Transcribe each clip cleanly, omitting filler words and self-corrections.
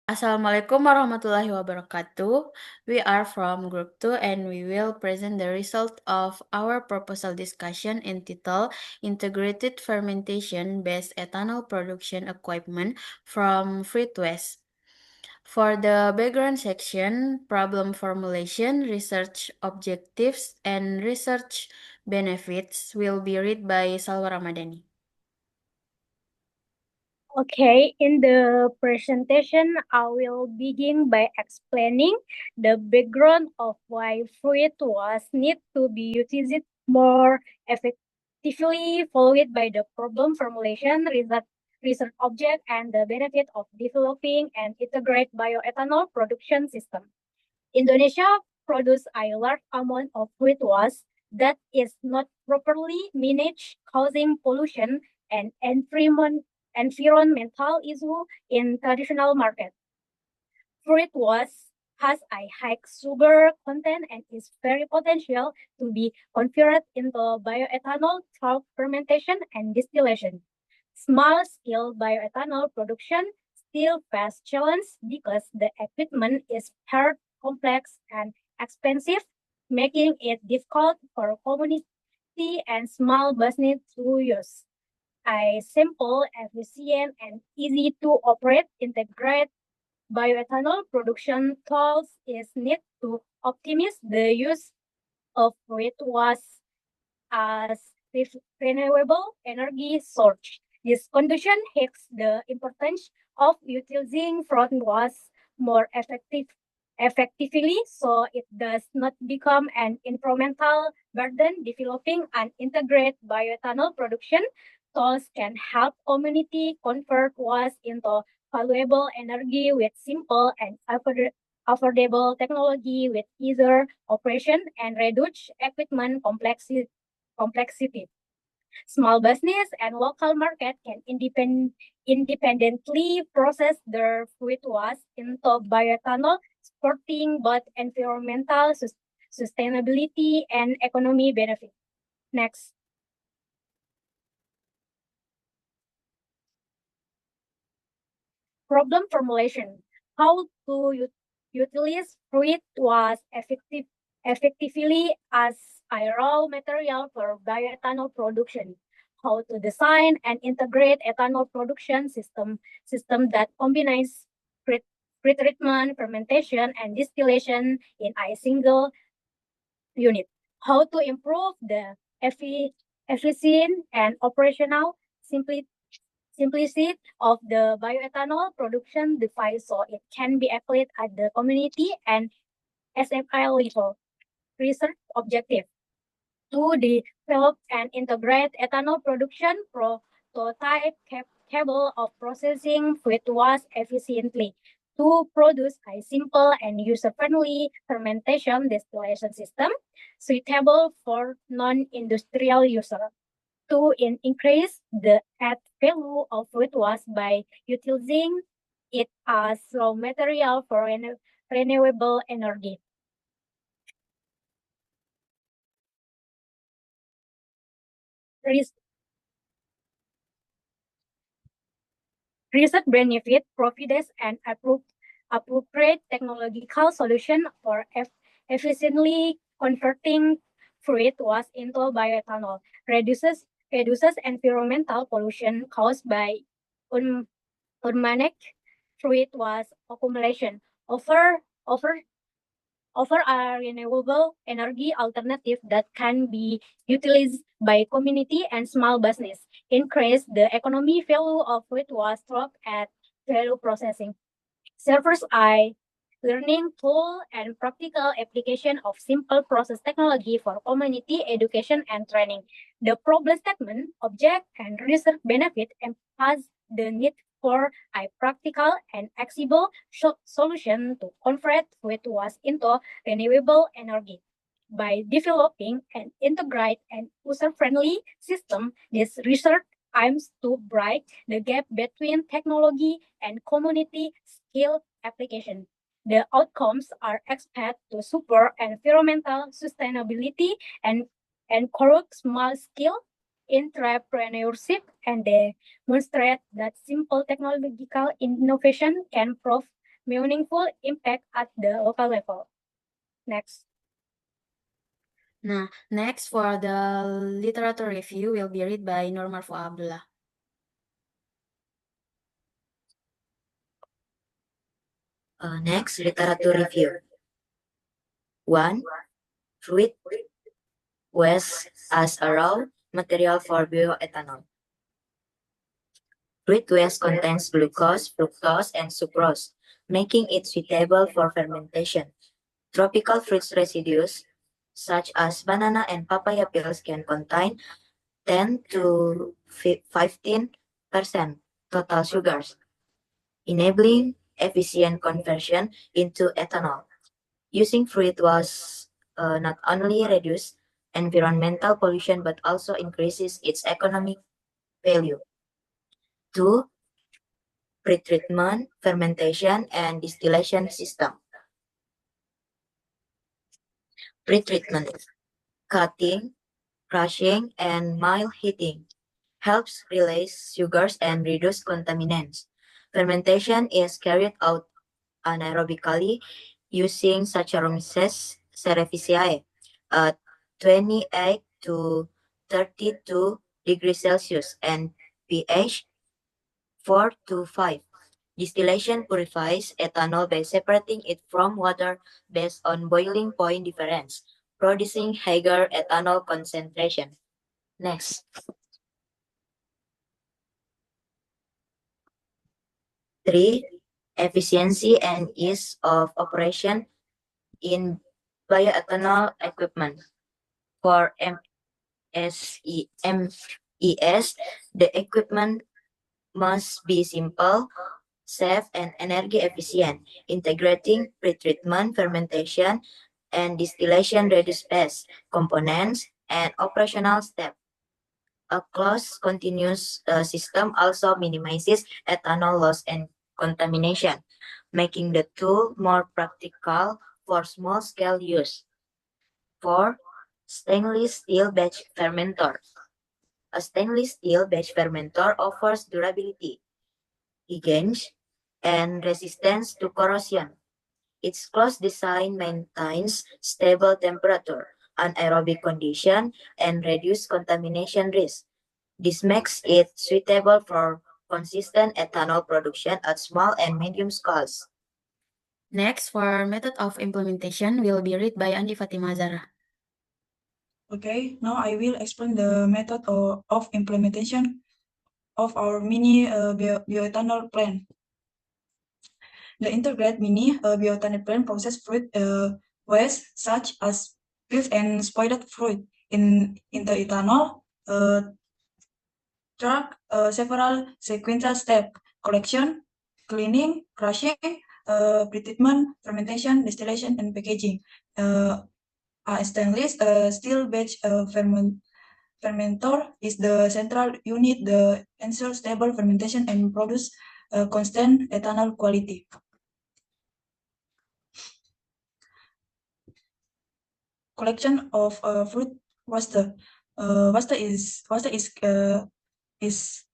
Assalamualaikum warahmatullahi wabarakatuh. We are from Group 2 and we will present the result of our proposal discussion entitled Integrated Fermentation Based Ethanol Production Equipment from Fruit Waste. For the background section, problem formulation, research objectives, and research benefits will be read by Salwa Ramadhani. Okay, in the presentation, I will begin by explaining the background of why fruit was need to be utilized more effectively, followed by the problem formulation, research object, and the benefit of developing and integrate bioethanol production system. Indonesia produces a large amount of fruit waste that is not properly managed, causing pollution and environmental issue in traditional market. Fruit waste has a high sugar content and is very potential to be converted into bioethanol through fermentation and distillation. Small-scale bioethanol production still faces challenge because the equipment is hard, complex, and expensive, making it difficult for community and small business to use. A simple, efficient, and easy to operate integrated bioethanol production tools is needed to optimize the use of fruit waste as renewable energy source. This condition highlights the importance of utilizing fruit waste more effectively so it does not become an environmental burden. Developing an integrated bioethanol production tools can help community convert waste into valuable energy with simple and affordable technology with easier operation and reduce equipment complexity. Small business and local market can independently process their fruit waste into bioethanol, supporting both environmental sustainability and economy benefit. Next. Problem formulation. How to utilize fruit waste effectively as a raw material for bioethanol production. How to design and integrate ethanol production system that combines pretreatment, fermentation, and distillation in a single unit. How to improve the efficient and operational simplicity of the bioethanol production device so it can be applied at the community and SMI level. Research objective to develop and integrate ethanol production prototype capable of processing fruit waste efficiently to produce a simple and user-friendly fermentation distillation system suitable for non-industrial users to increase the add value of fruit waste by utilizing it as raw material for renewable energy. Research benefit provides an appropriate technological solution for efficiently converting fruit waste into bioethanol, reduces environmental pollution caused by unmanaged fruit waste accumulation, offer a renewable energy alternative that can be utilized by community and small business, increase the economy value of fruit waste drop at value processing. Servers I learning tool and practical application of simple process technology for community education and training. The problem statement, object, and research benefit emphasize the need for a practical and accessible solution to convert fruit waste into renewable energy. By developing an integrated and user-friendly system, this research aims to bridge the gap between technology and community skill application. The outcomes are expected to support environmental sustainability and encourage small-scale entrepreneurship and demonstrate that simple technological innovation can prove meaningful impact at the local level. Next. Nah, next for the literature review will be read by Nur Marfua Abdullah. Next, literature review. 1. Fruit waste as a raw material for bioethanol. Fruit waste contains glucose, fructose, and sucrose, making it suitable for fermentation. Tropical fruit residues, such as banana and papaya peels, can contain 10 to 15% total sugars, enabling efficient conversion into ethanol. Using fruit was not only reduce environmental pollution but also increases its economic value. 2. Pretreatment, fermentation, and distillation system. Pretreatment, cutting, crushing, and mild heating helps release sugars and reduce contaminants. Fermentation is carried out anaerobically using Saccharomyces cerevisiae at 28 to 32 degrees Celsius and pH 4 to 5. Distillation purifies ethanol by separating it from water based on boiling point difference, producing higher ethanol concentration. Next. Three, efficiency and ease of operation in bioethanol equipment. For MES, the equipment must be simple, safe, and energy efficient. Integrating pretreatment, fermentation, and distillation reduce space, components, and operational steps. A closed continuous system also minimizes ethanol loss and contamination, making the tool more practical for small-scale use. 4. Stainless steel batch fermenter. A stainless steel batch fermenter offers durability, hygiene, and resistance to corrosion. Its closed design maintains stable temperature, anaerobic condition, and reduced contamination risk. This makes it suitable for consistent ethanol production at small and medium scales. Next, for method of implementation will be read by Andi Fatima Zara. Okay, now I will explain the method of implementation of our mini bioethanol plant. The integrated mini bioethanol plant process fruit waste such as peels and spoiled fruit in the ethanol track several sequential steps: collection, cleaning, crushing, pretreatment, fermentation, distillation, and packaging. A stainless steel batch fermenter is the central unit that ensures stable fermentation and produce constant ethanol quality. Collection of fruit waste. Waste is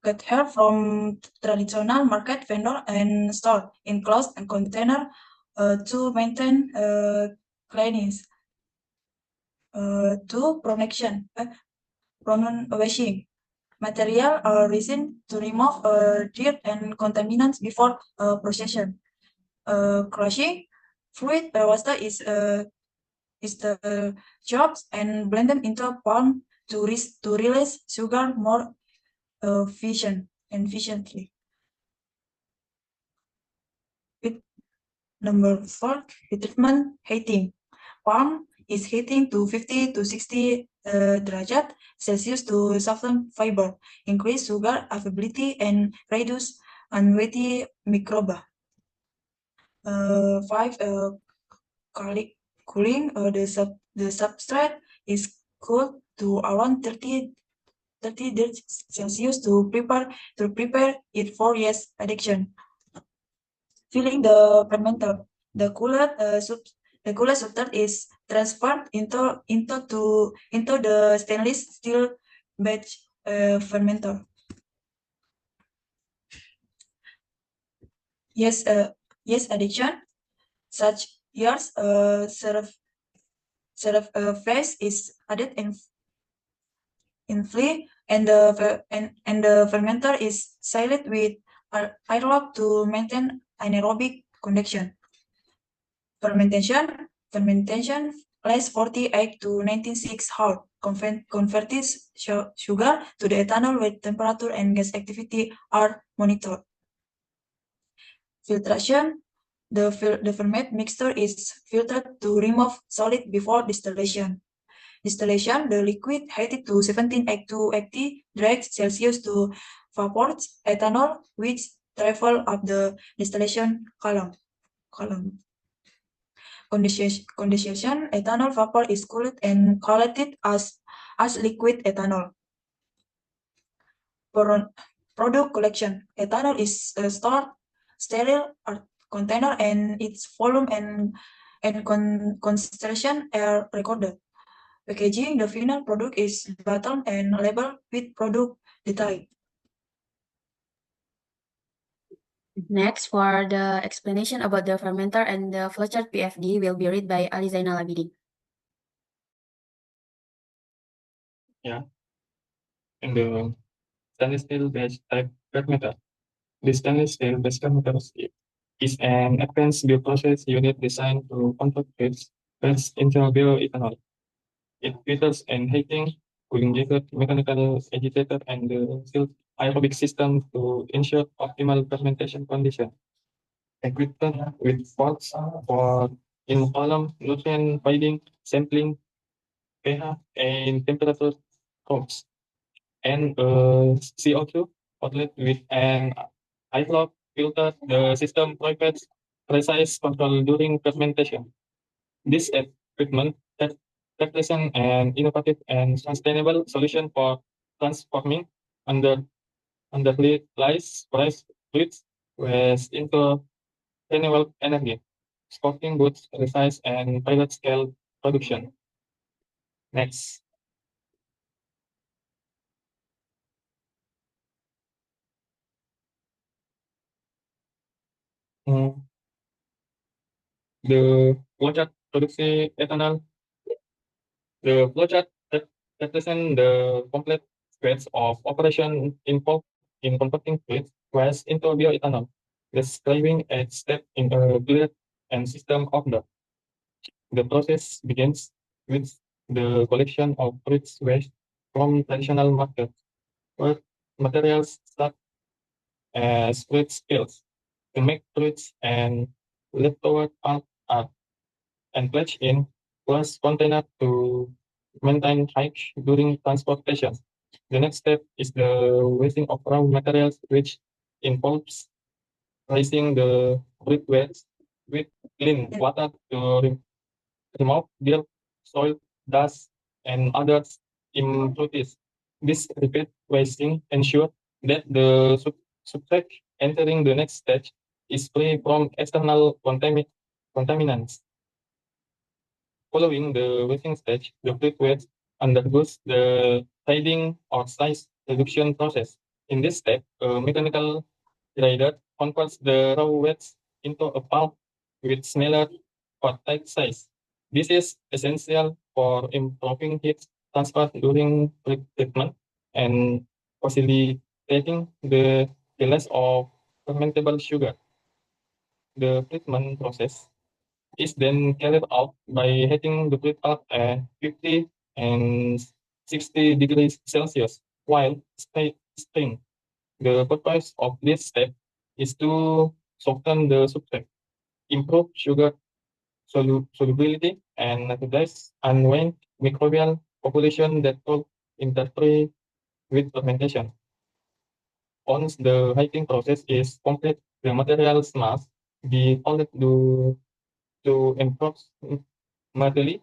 get here from traditional market vendor and store in closed container to maintain cleanliness. To protection, washing. Material resin to remove dirt and contaminants before processing. Crushing fruit waste is the chopped and blended into palm to release sugar more efficiently. Number 4, treatment heating. Palm is heating to 50 to 60 derajat Celsius to soften fiber, increase sugar availability, and reduce unweighty microba. 5. Cooling. The substrate is cooled to around 30 degrees Celsius to prepare it for yeast addiction. Filling the fermenter. The cooler substrate is transferred into the stainless steel batch fermenter. yeast addiction, such years phase is added in flea, and the fermenter is sealed with airlock to maintain anaerobic condition. Fermentation lasts 48 to 96 hours, converts sugar to the ethanol with temperature and gas activity are monitored. Filtration, the ferment mixture is filtered to remove solid before distillation. Distillation, the liquid heated to 1780 degrees Celsius to vapors ethanol, which travel up the distillation column. Condensation, ethanol vapor is cooled and collected as liquid ethanol. Product collection, ethanol is stored sterile container and its volume and concentration are recorded. Packaging, the final product is bottled and labeled with product detail. Next, for the explanation about the fermenter and the flowchart PFD will be read by Ali Zainal Abidin. In the stainless steel batch type fermenter. The stainless steel batch fermenter is an advanced bioprocess unit designed to convert fats into bioethanol. It features an heating, cooling jacket, mechanical agitator, and the sealed aerobic system to ensure optimal fermentation condition. Equipped with pots for in-column nutrient finding, sampling, pH, and temperature probes, and CO2 outlet with an iFlow filter. The system provides precise control during fermentation. This equipment represents an innovative and sustainable solution for transforming underutilized fluids waste into renewable energy, supporting both precise and pilot scale production. Next. The flowchart produksi ethanol. The flowchart represents the complete steps of operation involved in converting fluid waste into bioethanol, describing a step in a build and system of the process begins with the collection of fruit waste from traditional markets, where materials start as fruit peels to make fruits and leftover pulp are and pledge in glass container to maintain height during transportation. The next step is the weighing of raw materials, which involves rinsing the fruit waste with clean water to remove dirt, soil, dust, and other impurities. This repeat wasting ensures that the substrate entering the next stage is free from external contaminants. Following the washing stage, the fluid waste undergoes the tiding or size reduction process. In this step, a mechanical grinder converts the raw waste into a pulp with smaller particle size. This is essential for improving heat transfer during treatment and facilitating the release of fermentable sugar. The treatment process is then carried out by heating the fluid up at 50 and 60 degrees Celsius while stirring. The purpose of this step is to soften the substrate, improve sugar solubility, and reduce unwanted microbial population that could interfere with fermentation. Once the heating process is complete, the materials must be folded to approximately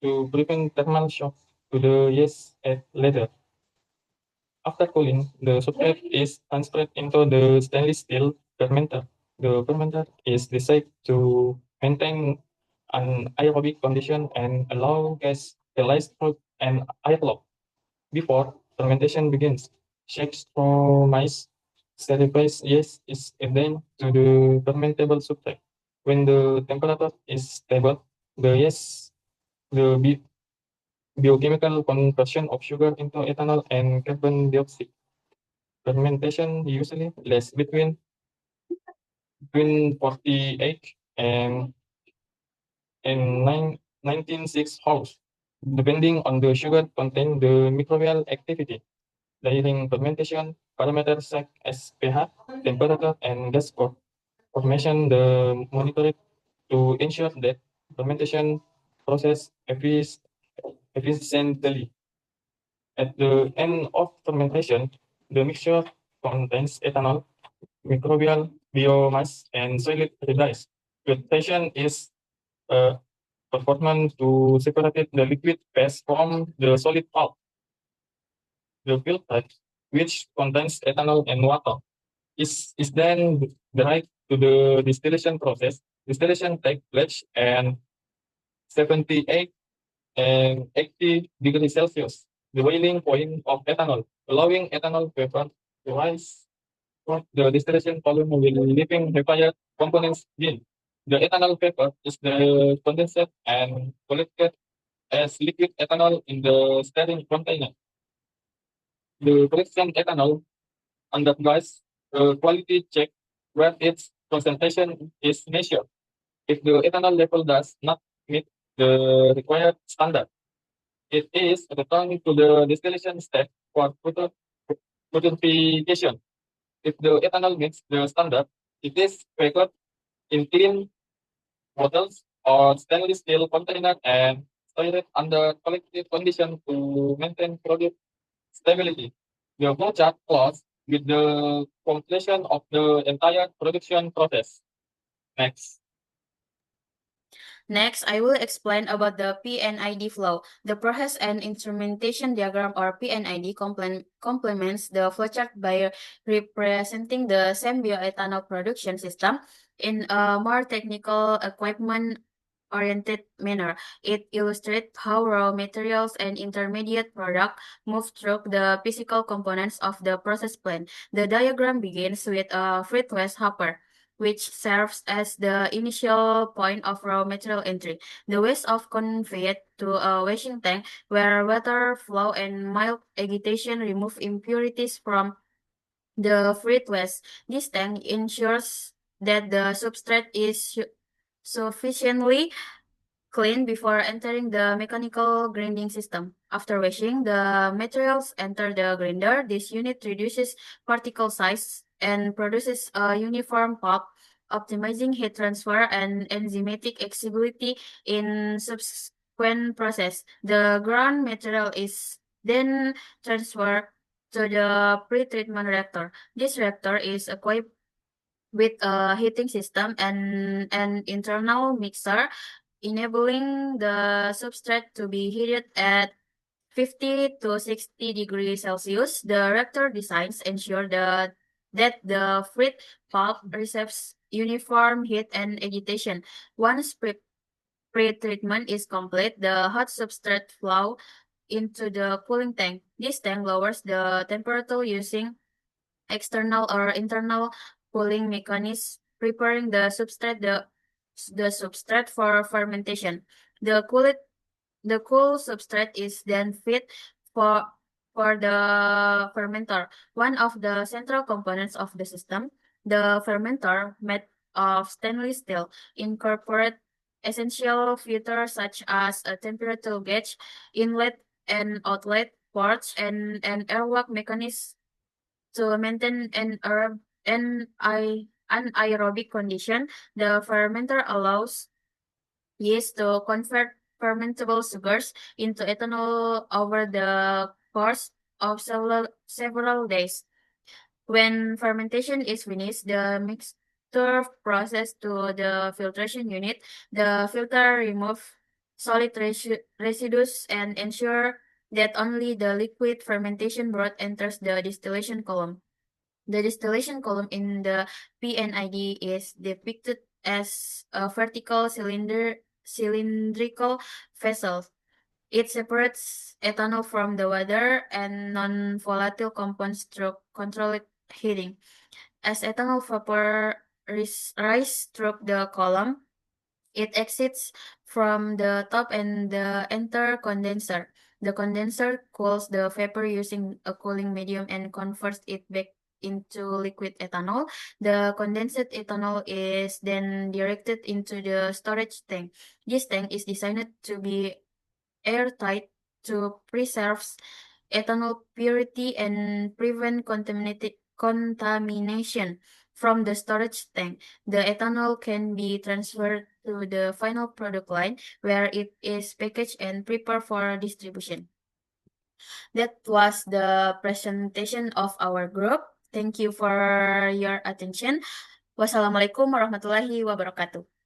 to prevent thermal shock to the yeast at later. After cooling, the substrate is transferred into the stainless steel fermenter. The fermenter is designed to maintain an aerobic condition and allow gas release through an airlock. Before fermentation begins, shake stromize Sacrifice yeast is added to the fermentable substrate. When the temperature is stable, the biochemical conversion of sugar into ethanol and carbon dioxide. Fermentation usually lasts between 48 and 96 hours, depending on the sugar content, the microbial activity. During fermentation, parameters such as pH, temperature, and gas formation the monitored to ensure that fermentation process efficiently. At the end of fermentation, the mixture contains ethanol, microbial biomass, and solid rice. Filtration is performed to separate the liquid phase from the solid pulp. The filter, which contains ethanol and water, is then derived to the distillation process. Distillation takes place at 78 and 80 degrees Celsius, the boiling point of ethanol, allowing ethanol vapor to rise for the distillation volume will leaving required components in. The ethanol vapor is the condensate and collected as liquid ethanol in the sterile container. The collection ethanol undergoes a quality check where its concentration is measured. If the ethanol level does not meet the required standard, it is returned to the distillation step for purification. If the ethanol meets the standard, it is packed in clean bottles or stainless steel container and stored under collected condition to maintain product stability. The flowchart closes with the completion of the entire production process. Next. Next, I will explain about the PNID flow. The process and instrumentation diagram or PNID complements the flowchart by representing the same bioethanol production system in a more technical equipment oriented manner. It illustrates how raw materials and intermediate product move through the physical components of the process plant. The diagram begins with a fruitless hopper, which serves as the initial point of raw material entry. The waste of conveyed to a washing tank where water flow and mild agitation remove impurities from the fruit waste. This tank ensures that the substrate is sufficiently clean before entering the mechanical grinding system. After washing, the materials enter the grinder. This unit reduces particle size and produces a uniform pulp, optimizing heat transfer and enzymatic excitability in subsequent process. The ground material is then transferred to the pre-treatment reactor. This reactor is equipped with a heating system and an internal mixer enabling the substrate to be heated at 50 to 60 degrees Celsius. The reactor designs ensure that the fruit pulp receives uniform heat and agitation. Once pre-treatment is complete, the hot substrate flow into the cooling tank. This tank lowers the temperature using external or internal cooling mechanism, preparing the substrate for fermentation. The cooled the cool substrate is then fed for for the fermenter, one of the central components of the system. The fermenter, made of stainless steel, incorporate essential features such as a temperature gauge, inlet and outlet ports, and an airlock mechanism to maintain anaerobic condition. The fermenter allows yeast to convert fermentable sugars into ethanol over the course of several days. When fermentation is finished, the mixture processed to the filtration unit. The filter remove solid residues and ensure that only the liquid fermentation broth enters the distillation column. The distillation column in the PNID is depicted as a vertical cylindrical vessel. It separates ethanol from the water and non-volatile compounds through controlled heating. As ethanol vapor rise through the column, it exits from the top and the enter condenser. The condenser cools the vapor using a cooling medium and converts it back into liquid ethanol. The condensed ethanol is then directed into the storage tank. This tank is designed to be airtight to preserve ethanol purity and prevent contamination from the storage tank. The ethanol can be transferred to the final product line where it is packaged and prepared for distribution. That was the presentation of our group. Thank you for your attention. Wassalamualaikum warahmatullahi wabarakatuh.